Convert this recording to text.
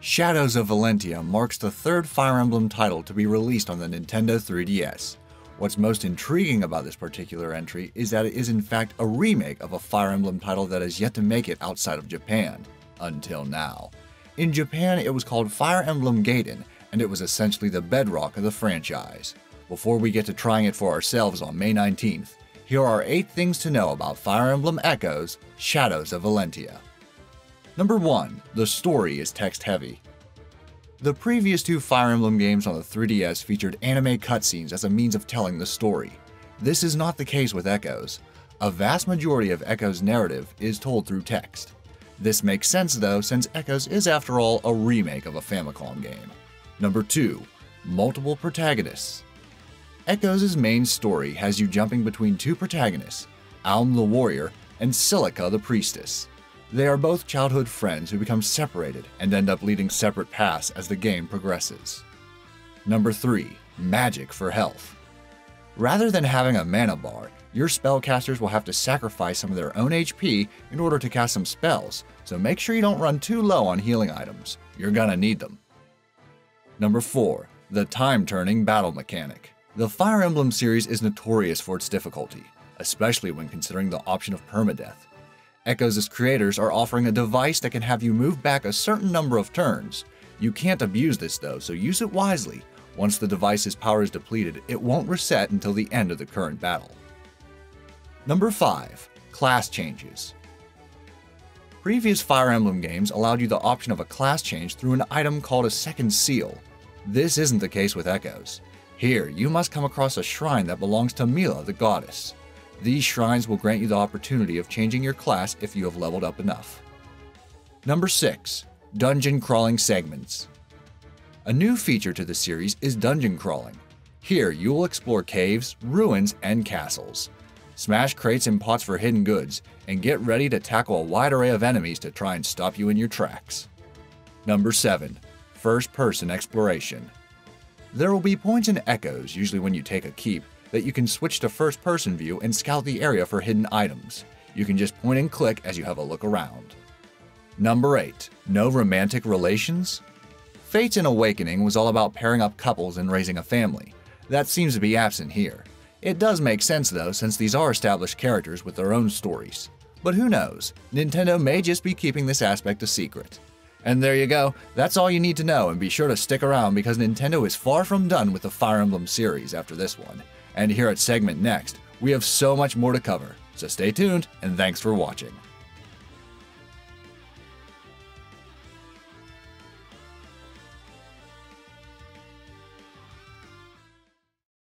Shadows of Valentia marks the third Fire Emblem title to be released on the Nintendo 3DS. What's most intriguing about this particular entry is that it is in fact a remake of a Fire Emblem title that has yet to make it outside of Japan, until now. In Japan, it was called Fire Emblem Gaiden, and it was essentially the bedrock of the franchise. Before we get to trying it for ourselves on May 19th, here are 8 things to know about Fire Emblem Echoes, Shadows of Valentia. Number 1. The story is text-heavy. The previous 2 Fire Emblem games on the 3DS featured anime cutscenes as a means of telling the story. This is not the case with Echoes. A vast majority of Echoes' narrative is told through text. This makes sense though, since Echoes is after all a remake of a Famicom game. Number 2. Multiple protagonists. Echoes' main story has you jumping between 2 protagonists, Alm the warrior and Silica the priestess. They are both childhood friends who become separated and end up leading separate paths as the game progresses. Number 3. Magic for health. Rather than having a mana bar, your spellcasters will have to sacrifice some of their own HP in order to cast some spells, so make sure you don't run too low on healing items. You're gonna need them. Number 4. The time-turning battle mechanic. The Fire Emblem series is notorious for its difficulty, especially when considering the option of permadeath. Echoes' creators are offering a device that can have you move back a certain number of turns. You can't abuse this though, so use it wisely. Once the device's power is depleted, it won't reset until the end of the current battle. Number 5. Class changes. Previous Fire Emblem games allowed you the option of a class change through an item called a second seal. This isn't the case with Echoes. Here, you must come across a shrine that belongs to Mila, the goddess. These shrines will grant you the opportunity of changing your class if you have leveled up enough. Number 6. Dungeon crawling segments. A new feature to the series is dungeon crawling. Here, you will explore caves, ruins, and castles. Smash crates and pots for hidden goods, and get ready to tackle a wide array of enemies to try and stop you in your tracks. Number 7. First-person exploration. There will be points in Echoes, usually when you take a keep, that you can switch to first-person view and scout the area for hidden items. You can just point and click as you have a look around. Number 8. No romantic relations? Fates in Awakening was all about pairing up couples and raising a family. That seems to be absent here. It does make sense though, since these are established characters with their own stories. But who knows, Nintendo may just be keeping this aspect a secret. And there you go, that's all you need to know, and be sure to stick around because Nintendo is far from done with the Fire Emblem series after this one. And here at Segment Next, we have so much more to cover, so stay tuned and thanks for watching.